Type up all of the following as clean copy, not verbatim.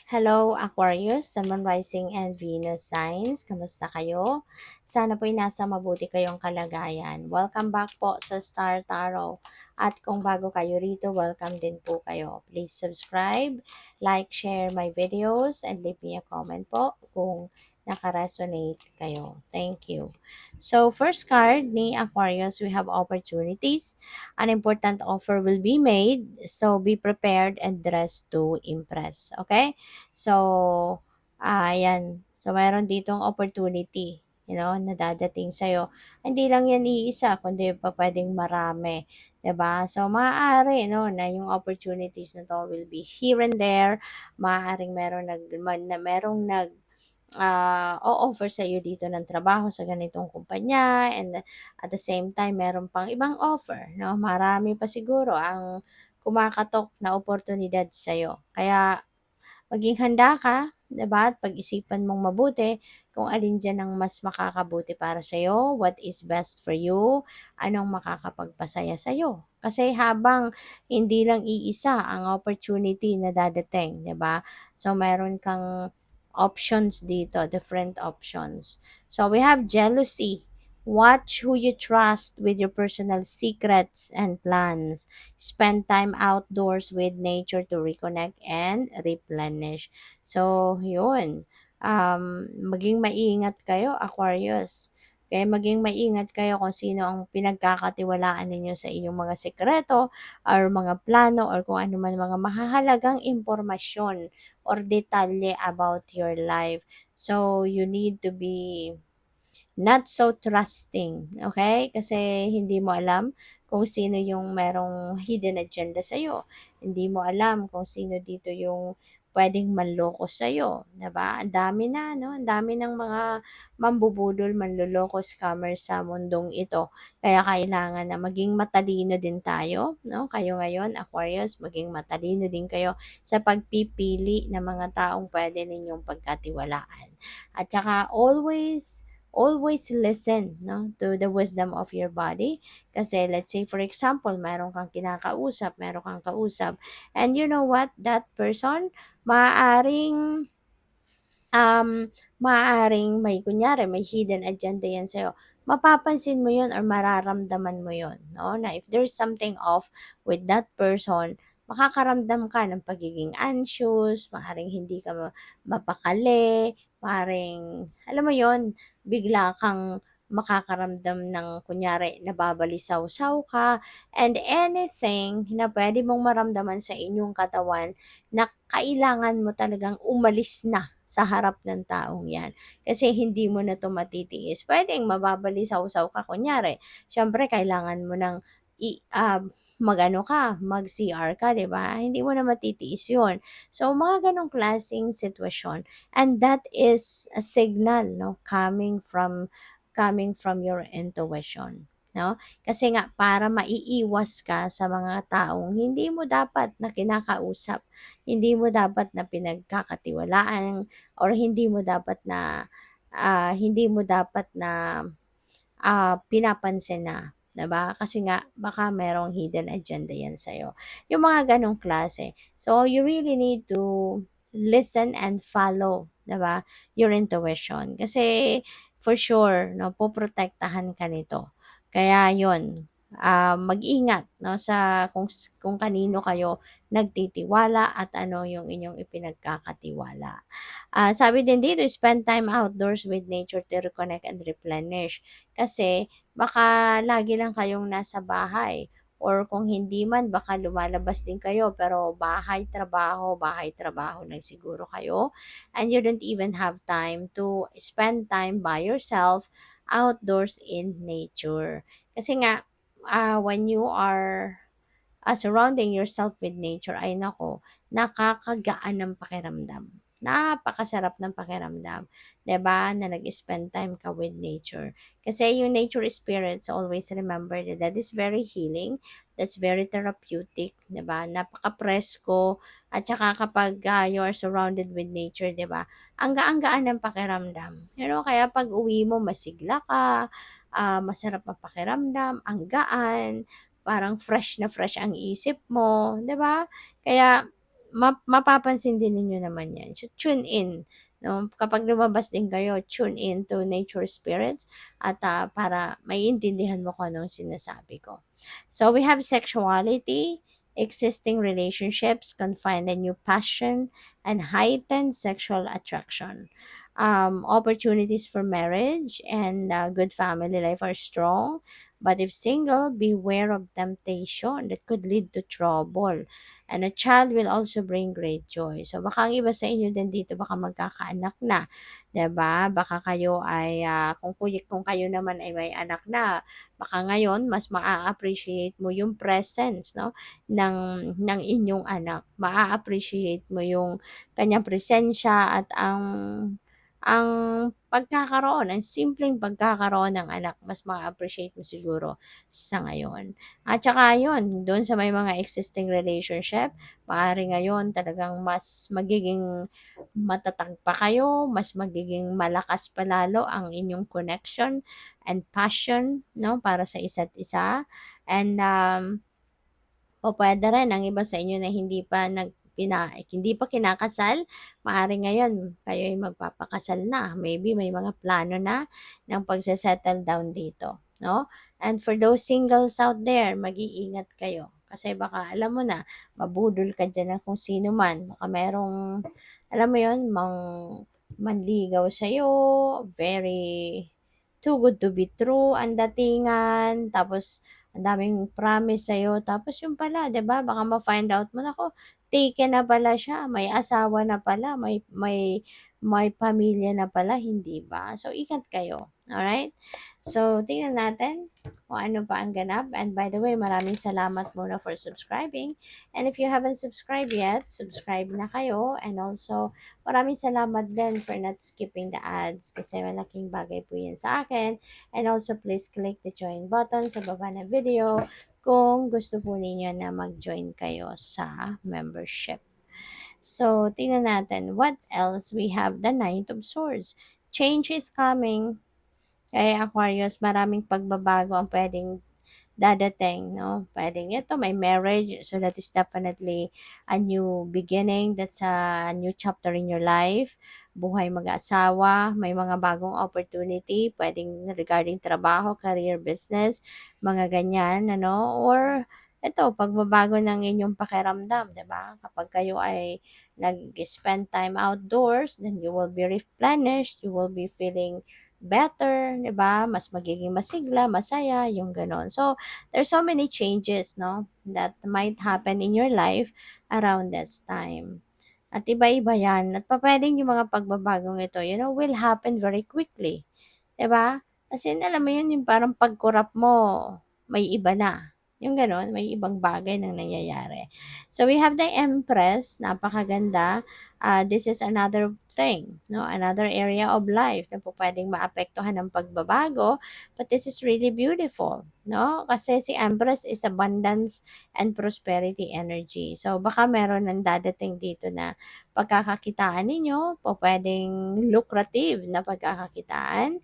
Hello, Aquarius, Sun, Moon, Rising, and Venus signs. Kamusta kayo? Sana po'y nasa mabuti kayong kalagayan. Welcome back po sa Star Tarot. At kung bago kayo rito, welcome din po kayo. Please subscribe, like, share my videos, and leave me a comment po kung nakaresonate kayo. Thank you. So, first card ni Aquarius, we have opportunities. An important offer will be made, so be prepared and dressed to impress. Okay? So, ayan. So, mayroon ditong opportunity, na dadating sa'yo. Hindi lang yan iisa, kundi pa pwedeng marami. 'Di ba? So, maaari, no, na yung opportunities na to will be here and there. Maaaring merong o-offer sa iyo dito ng trabaho sa ganitong kumpanya, and at the same time meron pang ibang offer, no? Marami pa siguro ang kumakatok na oportunidad sa iyo. Kaya maging handa ka, 'di ba, at pag-isipan mong mabuti kung alin diyan ang mas makakabuti para sa'yo, what is best for you, anong makakapagpasaya sa'yo. Kasi habang hindi lang iisa ang opportunity na dadating, 'di ba? So meron kang options dito, different options. So we have jealousy. Watch who you trust with your personal secrets and plans. Spend time outdoors with nature to reconnect and replenish. So, yun. Maging maingat kayo, Aquarius. Kaya maging maingat kayo kung sino ang pinagkakatiwalaan ninyo sa inyong mga sekreto or mga plano or kung ano man mga mahahalagang impormasyon or detalye about your life. So, you need to be not so trusting, okay? Kasi hindi mo alam kung sino yung merong hidden agenda sa'yo. Hindi mo alam kung sino dito yung puwedeng manloko sa'yo, 'di ba? Ang dami na 'no, ang dami ng mga mambubudol, manloloko, scammer sa mundong ito. Kaya kailangan na maging matalino din tayo, 'no? Kayo ngayon, Aquarius, maging matalino din kayo sa pagpipili ng mga taong puwede ninyong pagkatiwalaan. At saka always listen, no, to the wisdom of your body. Kasi let's say for example, meron kang kausap, and you know what, that person maaaring may kunyari may hidden agenda yan sa'yo. Mapapansin mo yun or mararamdaman mo yun, no, na if there's something off with that person, makakaramdam ka ng pagiging anxious, maaaring hindi ka mapakali, maaaring, alam mo yon, bigla kang makakaramdam ng kunyari nababalisaw-saw ka, and anything na pwede mong maramdaman sa inyong katawan na kailangan mo talagang umalis na sa harap ng taong 'yan. Kasi hindi mo na 'to matitiis. Puwedeng mababalisaw-saw ka kunyari, siyempre kailangan mo ng mag-ano ka, mag-CR ka, 'di ba? Hindi mo na matitiis 'yun. So, mga gano'ng klaseng sitwasyon, and that is a signal, 'no, coming from your intuition, 'no? Kasi nga para maiiwas ka sa mga taong hindi mo dapat na kinakausap, hindi mo dapat na pinagkakatiwalaan, or hindi mo dapat na pinapansin na, 'di ba? Kasi nga baka merong hidden agenda 'yan sa'yo. Yung mga gano'ng klase. So, you really need to listen and follow, 'di ba, your intuition. Kasi for sure, 'no, poprotektahan ka nito. Kaya 'yun, mag-ingat, 'no, sa kung kanino kayo nagtitiwala at ano yung inyong ipinagkakatiwala. Sabi din dito, spend time outdoors with nature to reconnect and replenish. Kasi baka lagi lang kayong nasa bahay, or kung hindi man baka lumalabas din kayo pero bahay, trabaho lang siguro kayo, and you don't even have time to spend time by yourself outdoors in nature. Kasi nga, when you are surrounding yourself with nature, ay nako, nakakagaan ng pakiramdam. Napakasarap ng pakiramdam, 'di ba, na nag-spend time ka with nature. Kasi yung nature spirits, always remember that that is very healing, that's very therapeutic, 'di ba? Napaka-presko, at saka kapag you are surrounded with nature, 'di ba? Ang gaan-gaan ng pakiramdam. Kaya pag uwi mo masigla ka, masarap ang pakiramdam, ang gaan, parang fresh na fresh ang isip mo, 'di ba? Kaya mapapansin din ninyo naman yan. So, tune in. No? Kapag lumabas din kayo, tune in to nature spirits at para maiintindihan mo kung anong sinasabi ko. So, we have sexuality, existing relationships can find a new passion and heightened sexual attraction. Opportunities for marriage and good family life are strong, but if single, beware of temptation that could lead to trouble. And a child will also bring great joy. So, baka ang iba sa inyo din dito, baka magkakaanak na. 'Di ba? Baka kayo ay, kung kayo naman ay may anak na, baka ngayon mas maa-appreciate mo yung presence, no, ng inyong anak. Maa-appreciate mo yung kanyang presensya at ang pagkakaroon, ang simpleng pagkakaroon ng anak, mas maa-appreciate mo siguro sa ngayon. At saka yun, doon sa may mga existing relationship, maaari ngayon talagang mas magiging matatag pa kayo, mas magiging malakas pa lalo ang inyong connection and passion, no, para sa isa't isa. And pupuwede rin ang iba sa inyo na hindi pa kinakasal, maaring ngayon kayo ay magpapakasal na. Maybe may mga plano na ng pagse-settle down dito, 'no? And for those singles out there, mag-iingat kayo. Kasi baka alam mo na, mabudol ka diyan ng kung sino man. Baka merong, alam mo 'yun, manligaw sa'yo, very too good to be true ang datingan, tapos ang daming promise sa'yo, tapos yun pala, 'di ba, baka ma-find out mo, naku, taken na pala siya, may asawa na pala, may pamilya na pala, hindi ba? So, ingat kayo, alright? So, tingnan natin kung ano pa ang ganap. And by the way, maraming salamat muna for subscribing. And if you haven't subscribed yet, subscribe na kayo. And also, maraming salamat din for not skipping the ads kasi malaking bagay po yan sa akin. And also, please click the join button sa baba ng video kung gusto po ninyo na mag-join kayo sa membership. So, tingnan natin. What else? We have the Knight of Swords. Change is coming. Kaya Aquarius, maraming pagbabago ang pwedeng dadating, no? Puwedeng ito, may marriage, so that is definitely a new beginning. That's a new chapter in your life. Buhay mag-asawa, may mga bagong opportunity, puwedeng regarding trabaho, career, business, mga ganyan, ano? Or ito, pagbabago ng inyong pakiramdam, 'di ba? Kapag kayo ay nag-spend time outdoors, then you will be replenished, you will be feeling better, 'di ba? Mas magiging masigla, masaya, yung gano'n. So, there's so many changes, no, that might happen in your life around this time. At iba-iba yan. At pupuwedeng yung mga pagbabagong ito, will happen very quickly. 'Di ba? As in, alam mo yun, yung parang pagkurap mo, may iba na. Yung gano'n, may ibang bagay nang nangyayari. So, we have the Empress, napakaganda. This is another thing, no? Another area of life na pupuwedeng maapektuhan ng pagbabago, but this is really beautiful, no? Kasi si Empress is abundance and prosperity energy. So, baka meron ng dadating dito na pagkakakitaan ninyo, pupuwedeng lucrative na pagkakakitaan.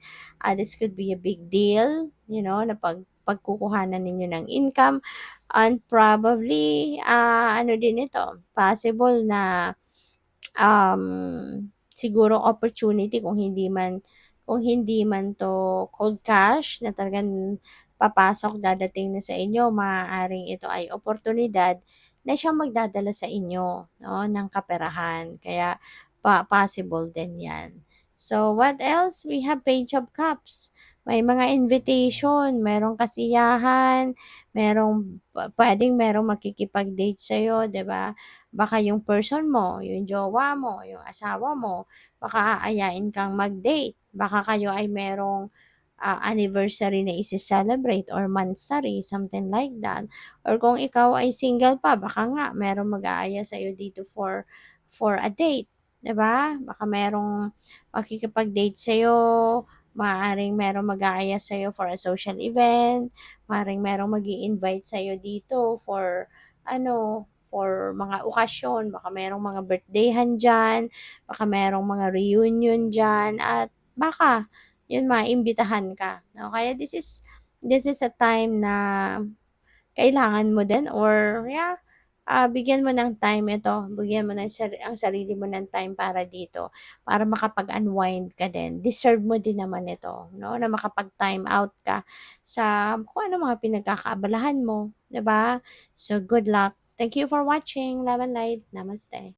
This could be a big deal, na pagkukuhanan ninyo ng income, and probably, ano din ito, possible na siguro opportunity, kung hindi man 'to cold cash na talagang papasok, dadating na sa inyo, maaaring ito ay oportunidad na siyang magdadala sa inyo, 'no, ng kaperahan. Kaya possible din 'yan. So, what else? We have Page of Cups. May mga invitation, merong kasiyahan, merong makikipag-date sa'yo, 'di ba? Baka yung person mo, yung jowa mo, yung asawa mo, baka aayain kang mag-date. Baka kayo ay merong anniversary na isi-celebrate or monthsary, something like that. Or kung ikaw ay single pa, baka nga merong mag-aaya sa'yo dito for a date, 'di ba? Baka merong makikipag-date sa'yo, maaaring merong mag-aaya sa'yo for a social event, maaaring merong mag-i-invite sa'yo dito for mga okasyon, baka merong mga birthday-han diyan, baka merong mga reunion diyan, at baka yun maimbitahan ka, 'no? Kaya this is a time na kailangan mo din, or yeah, bigyan mo ng time ito, bigyan mo ng ang sarili mo ng time para dito, para makapag-unwind ka din. Deserve mo din naman ito, 'no, na makapag-time out ka sa kung ano mga pinagkakaabalahan mo, 'di ba? So, good luck. Thank you for watching. Love and light. Namaste.